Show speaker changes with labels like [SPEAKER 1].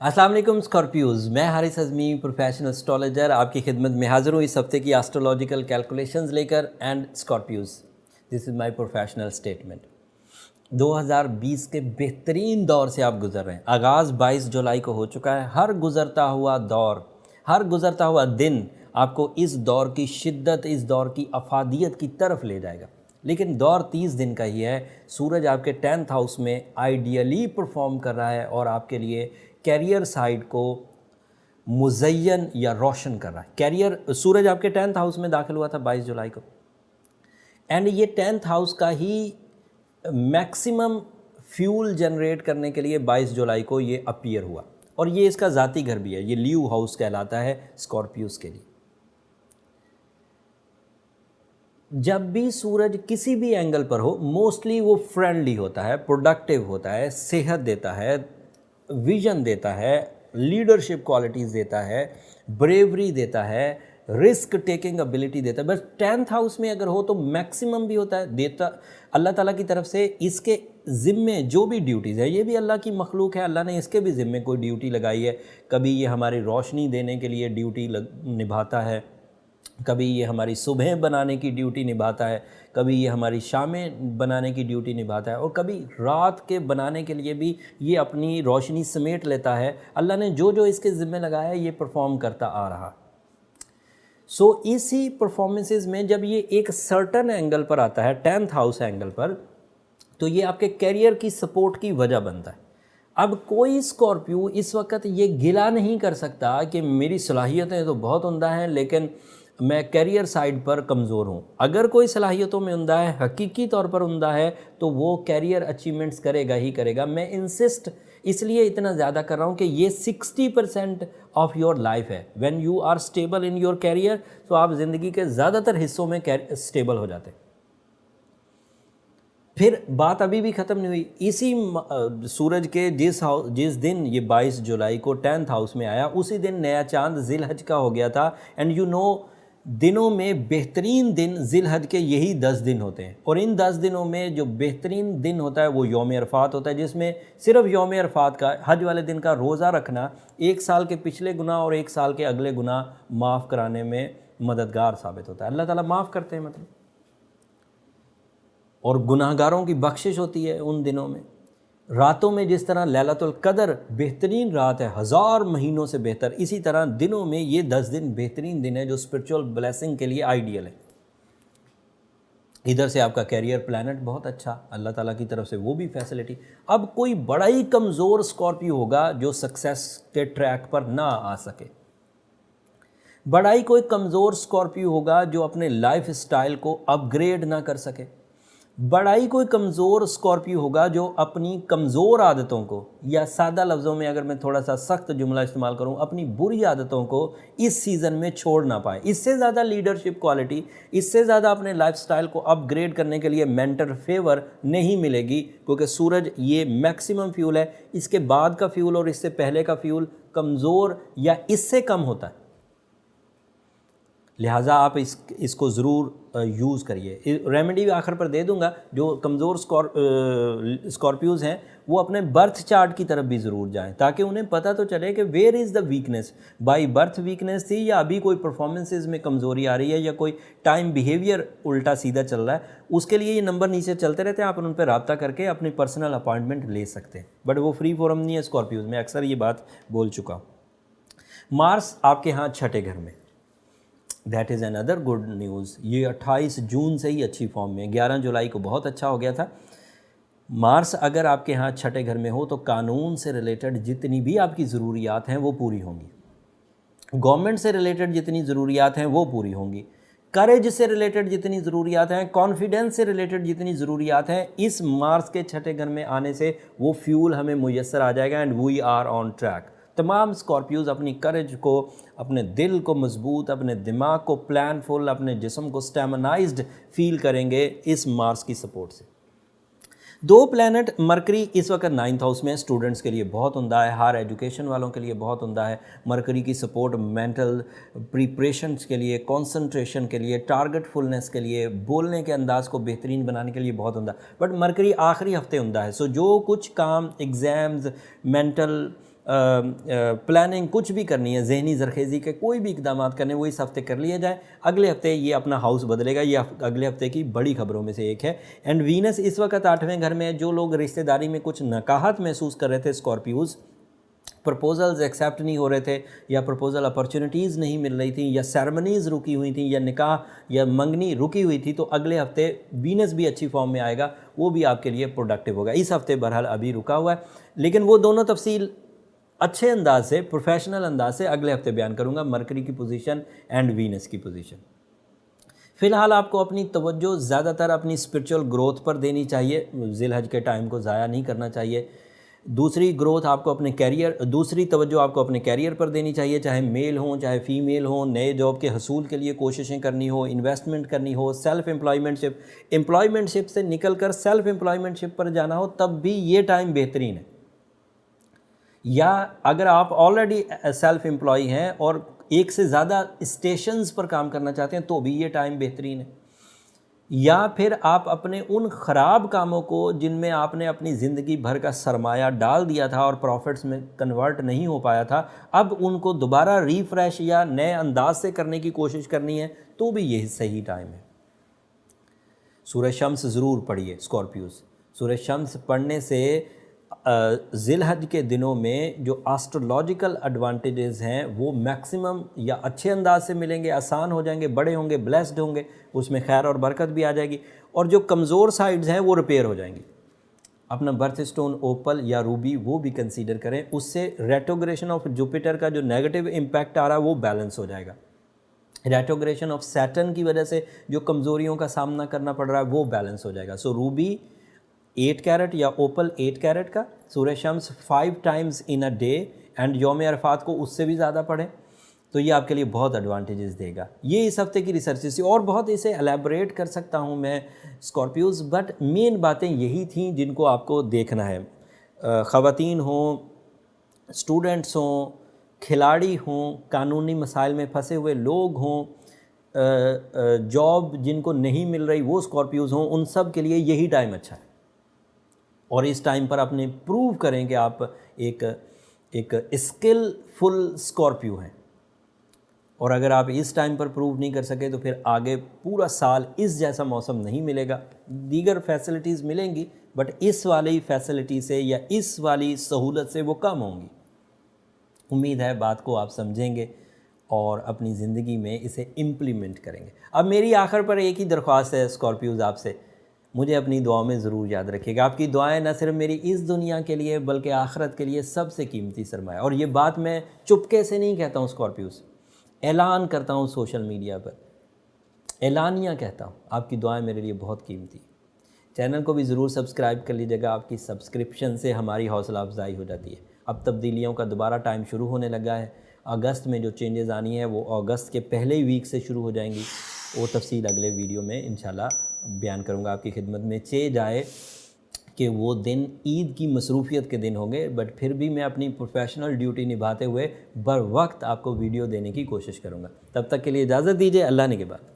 [SPEAKER 1] अस्सलाम वालेकुम स्कॉर्पियोज़, मैं हारिस अज़मी प्रोफेशनल एस्ट्रोलॉजर आपकी खिदमत में हाज़िर हूँ इस हफ्ते की एस्ट्रोलॉजिकल कैलकुलेशंस लेकर। And Scorpios, this is my professional statement. 2020 के बेहतरीन दौर से आप गुज़र रहे हैं। आगाज़ 22 जुलाई को हो चुका है। हर गुज़रता हुआ दौर, हर गुज़रता हुआ दिन आपको इस दौर की शिद्दत, इस दौर की अफादियत की तरफ ले जाएगा। लेकिन दौर 30 दिन का ही है। सूरज आपके 10th हाउस में आइडियली परफॉर्म कर रहा है और आपके लिए कैरियर साइड को मुज़य्यन या रोशन कर रहा है। कैरियर, सूरज आपके 10th हाउस में दाखिल हुआ था 22 जुलाई को, एंड ये 10th हाउस का ही मैक्सिमम फ्यूल जनरेट करने के लिए 22 जुलाई को ये अपीयर हुआ। और ये इसका ज़ाती घर भी है, ये लीव हाउस कहलाता है स्कॉर्पियोस के लिए। जब भी सूरज किसी भी एंगल पर हो, मोस्टली वो फ्रेंडली होता है, प्रोडक्टिव होता है, सेहत देता है, विजन देता है, लीडरशिप क्वालिटीज़ देता है, ब्रेवरी देता है, रिस्क टेकिंग एबिलिटी देता है। बस 10th हाउस में अगर हो तो मैक्सिमम भी होता है, देता अल्लाह ताला की तरफ से। इसके ज़िम्मे जो भी ड्यूटीज़ है, ये भी अल्लाह की मखलूक है, अल्लाह ने इसके भी ज़िम्मे कोई ड्यूटी लगाई है। कभी ये हमारी रोशनी देने के लिए ड्यूटी निभाता है, कभी ये हमारी सुबह बनाने की ड्यूटी निभाता है, कभी ये हमारी शामें बनाने की ड्यूटी निभाता है, और कभी रात के बनाने के लिए भी ये अपनी रोशनी समेट लेता है। अल्लाह ने जो जो इसके ज़िम्मे लगाया है ये परफॉर्म करता आ रहा। सो इसी परफॉर्मेंसेस में जब ये एक सर्टन एंगल पर आता है, 10th हाउस एंगल पर, तो ये आपके कैरियर की सपोर्ट की वजह बनता है। अब कोई स्कॉर्पियो इस वक्त ये गिला नहीं कर सकता कि मेरी सलाहियतें तो बहुत उम्दा हैं लेकिन मैं कैरियर साइड पर कमज़ोर हूँ। अगर कोई सलाहियतों में उम्दा है, हकीकी तौर पर उम्दा है, तो वो कैरियर अचीवमेंट्स करेगा ही करेगा। मैं इंसिस्ट इसलिए इतना ज़्यादा कर रहा हूँ कि ये 60% ऑफ योर लाइफ है। When you are stable in your career, तो आप ज़िंदगी के ज़्यादातर हिस्सों में स्टेबल हो जाते हैं। फिर बात अभी भी ख़त्म नहीं हुई। इसी सूरज के जिस दिन ये 22 जुलाई को 10th हाउस में आया, उसी दिन नया चांद ज़िलहज का हो गया था। एंड यू नो, दिनों में बेहतरीन दिन ज़िलहज के यही 10 दिन होते हैं, और इन 10 दिनों में जो बेहतरीन दिन होता है वो यौम अरफात होता है, जिसमें सिर्फ यौम अरफात का, हज वाले दिन का रोज़ा रखना एक साल के पिछले गुनाह और एक साल के अगले गुनाह माफ़ कराने में मददगार साबित होता है। अल्लाह ताला माफ़ करते हैं मतलब, और गुनाहगारों की बख्शिश होती है उन दिनों में। रातों में जिस तरह लैलतुल कदर बेहतरीन रात है, 1000 महीनों से बेहतर, इसी तरह दिनों में ये 10 दिन बेहतरीन दिन है जो स्पिरिचुअल ब्लेसिंग के लिए आइडियल है। इधर से आपका कैरियर प्लैनेट बहुत अच्छा, अल्लाह ताला की तरफ से वो भी फैसिलिटी। अब कोई बड़ा ही कमज़ोर स्कॉर्पियो होगा जो सक्सेस के ट्रैक पर ना आ सके। बड़ा ही कोई कमज़ोर स्कॉर्पियो होगा जो अपने लाइफ स्टाइल को अपग्रेड ना कर सके। बड़ा ही कोई कमज़ोर स्कॉर्पियो होगा जो अपनी कमज़ोर आदतों को, या सादा लफ्ज़ों में अगर मैं थोड़ा सा सख्त जुमला इस्तेमाल करूं, अपनी बुरी आदतों को इस सीज़न में छोड़ ना पाए। इससे ज़्यादा लीडरशिप क्वालिटी, इससे ज़्यादा अपने लाइफस्टाइल को अपग्रेड करने के लिए मेंटर फेवर नहीं मिलेगी, क्योंकि सूरज ये मैक्सिमम फ्यूल है। इसके बाद का फ्यूल और इससे पहले का फ्यूल कमज़ोर या इससे कम होता है। लिहाजा आप इसको ज़रूर यूज़ करिए। रेमेडी भी आखिर पर दे दूंगा। जो कमज़ोर स्कॉर्पियोज़ हैं वो अपने बर्थ चार्ट की तरफ भी ज़रूर जाएं, ताकि उन्हें पता तो चले कि where is the weakness. By birth weakness थी, या अभी कोई परफॉर्मेंसेस में कमज़ोरी आ रही है, या कोई टाइम बिहेवियर उल्टा सीधा चल रहा है। उसके लिए ये नंबर नीचे चलते रहते हैं, आप उन पर रब्ता करके अपनी पर्सनल अपॉइंटमेंट ले सकते हैं। बट वो फ्री फोरम नहीं है स्कॉर्पियोज़ में, अक्सर ये बात बोल चुका हूँ। मार्स आपके यहाँ छठे घर में, that is another good news. ये 28 जून से ही अच्छी फॉर्म में, 11 जुलाई को बहुत अच्छा हो गया था। मार्स अगर आपके यहाँ छठे घर में हो तो कानून से रिलेटेड जितनी भी आपकी ज़रूरियात हैं वो पूरी होंगी, गवर्नमेंट से रिलेटेड जितनी ज़रूरियात हैं वो पूरी होंगी, करेज से रिलेटेड जितनी ज़रूरियात हैं, कॉन्फिडेंस से रिलेटेड जितनी ज़रूरियात हैं, इस मार्स के छठे घर में आने से वो फ्यूल हमें मुयस्सर आ जाएगा। And we are on track. तमाम स्कॉर्पियोज़ अपनी करेज को, अपने दिल को मजबूत, अपने दिमाग को प्लानफुल, अपने जिस्म को स्टेमिनाइज्ड फील करेंगे इस मार्स की सपोर्ट से। दो प्लैनेट, मरकरी इस वक्त 9th हाउस में, स्टूडेंट्स के लिए बहुत उम्दा है, हायर एजुकेशन वालों के लिए बहुत उम्दा है। मरकरी की सपोर्ट मेंटल प्रिपरेशंस के लिए, कंसंट्रेशन के लिए, टारगेट फुलनेस के लिए, बोलने के अंदाज को बेहतरीन बनाने के लिए बहुत उम्दा। बट मरकरी आखिरी हफ्ते उम्दा है। सो जो कुछ काम, एग्ज़ाम्स, मेंटल پلاننگ کچھ بھی کرنی ہے، ذہنی زرخیزی کے کوئی بھی اقدامات کرنے وہ اس ہفتے کر لیے جائیں. اگلے ہفتے یہ اپنا ہاؤس بدلے گا. یہ اگلے ہفتے کی بڑی خبروں میں سے ایک ہے. اینڈ وینس اس وقت 8ویں گھر میں ہے. جو لوگ رشتہ داری میں کچھ نکاہت محسوس کر رہے تھے اسکارپیوز، پرپوزلز ایکسیپٹ نہیں ہو رہے تھے یا پرپوزل اپرچونیٹیز نہیں مل رہی تھیں یا سیرمنیز رکی ہوئی تھیں یا نکاح یا منگنی رکی ہوئی تھی، تو اگلے ہفتے وینس بھی اچھی فارم میں آئے گا، وہ بھی آپ کے لیے پروڈکٹیو ہوگا. اس ہفتے بہرحال ابھی رکا ہوا ہے، لیکن وہ دونوں تفصیل اچھے انداز سے، پروفیشنل انداز سے اگلے ہفتے بیان کروں گا، مرکری کی پوزیشن اینڈ وینس کی پوزیشن. فی الحال آپ کو اپنی توجہ زیادہ تر اپنی اسپرچول گروتھ پر دینی چاہیے، ذی الحج کے ٹائم کو ضائع نہیں کرنا چاہیے. دوسری توجہ آپ کو اپنے کیریئر پر دینی چاہیے، چاہے میل ہوں چاہے فیمیل ہوں. نئے جاب کے حصول کے لیے کوششیں کرنی ہو، انویسٹمنٹ کرنی ہو، سیلف امپلائمنٹ شپ سے نکل کر سیلف امپلائمنٹ شپ پر جانا ہو، تب بھی یہ ٹائم بہترین ہے. یا اگر آپ آلریڈی سیلف امپلائی ہیں اور ایک سے زیادہ اسٹیشنز پر کام کرنا چاہتے ہیں تو بھی یہ ٹائم بہترین ہے. یا پھر آپ اپنے ان خراب کاموں کو جن میں آپ نے اپنی زندگی بھر کا سرمایہ ڈال دیا تھا اور پروفٹس میں کنورٹ نہیں ہو پایا تھا، اب ان کو دوبارہ ریفریش یا نئے انداز سے کرنے کی کوشش کرنی ہے، تو بھی یہ صحیح ٹائم ہے. سورہ شمس ضرور پڑھیے اسکارپیوز. سورہ شمس پڑھنے سے ذی الحج کے دنوں میں جو آسٹرولوجیکل ایڈوانٹیجز ہیں وہ میکسیمم یا اچھے انداز سے ملیں گے، آسان ہو جائیں گے، بڑے ہوں گے، بلیسڈ ہوں گے، اس میں خیر اور برکت بھی آ جائے گی. اور جو کمزور سائڈز ہیں وہ ریپیئر ہو جائیں گی. اپنا برتھ سٹون اوپل یا روبی وہ بھی کنسیڈر کریں، اس سے ریٹروگریشن آف جوپیٹر کا جو نیگیٹو امپیکٹ آ رہا ہے وہ بیلنس ہو جائے گا. ریٹروگریشن آف سیٹرن کی وجہ سے جو کمزوریوں کا سامنا کرنا پڑ رہا ہے وہ بیلنس ہو جائے گا. سو روبی 8 کیرٹ یا اوپل 8 کیرٹ کا، سورہ شمس 5 times in a day, and یوم عرفات کو اس سے بھی زیادہ پڑھیں، تو یہ آپ کے لیے بہت ایڈوانٹیجز دے گا. یہ اس ہفتے کی ریسرچ تھی، اور بہت اسے الیبوریٹ کر سکتا ہوں میں اسکارپیوز، بٹ مین باتیں یہی تھیں جن کو آپ کو دیکھنا ہے. خواتین ہوں، اسٹوڈنٹس ہوں، کھلاڑی ہوں، قانونی مسائل میں پھنسے ہوئے لوگ ہوں، جاب جن کو نہیں مل رہی وہ اسکارپیوز ہوں، ان سب کے لیے یہی ٹائم اچھا ہے. اور اس ٹائم پر اپنے پروو کریں کہ آپ ایک اسکل فل اسکارپیو ہیں. اور اگر آپ اس ٹائم پر پروو نہیں کر سکے تو پھر آگے پورا سال اس جیسا موسم نہیں ملے گا. دیگر فیسلٹیز ملیں گی بٹ اس والی فیسلٹی سے یا اس والی سہولت سے وہ کم ہوں گی. امید ہے بات کو آپ سمجھیں گے اور اپنی زندگی میں اسے امپلیمنٹ کریں گے. اب میری آخر پر ایک ہی درخواست ہے اسکارپیوز آپ سے، مجھے اپنی دعاؤں میں ضرور یاد رکھیے گا. آپ کی دعائیں نہ صرف میری اس دنیا کے لیے بلکہ آخرت کے لیے سب سے قیمتی سرمایہ. اور یہ بات میں چپکے سے نہیں کہتا ہوں اسکارپیوز، اعلان کرتا ہوں سوشل میڈیا پر، اعلانیہ کہتا ہوں. آپ کی دعائیں میرے لیے بہت قیمتی. چینل کو بھی ضرور سبسکرائب کر لیجیے گا، آپ کی سبسکرپشن سے ہماری حوصلہ افزائی ہو جاتی ہے. اب تبدیلیوں کا دوبارہ ٹائم شروع ہونے لگا ہے. اگست میں جو چینجز آنی ہے وہ اگست کے پہلے ویک سے شروع ہو جائیں گی. وہ تفصیل اگلے ویڈیو میں انشاءاللہ بیان کروں گا آپ کی خدمت میں. جائے کہ وہ دن عید کی مصروفیت کے دن ہوں گے، بٹ پھر بھی میں اپنی پروفیشنل ڈیوٹی نبھاتے ہوئے بر وقت آپ کو ویڈیو دینے کی کوشش کروں گا. تب تک کے لیے اجازت دیجیے. اللہ نے کے بعد.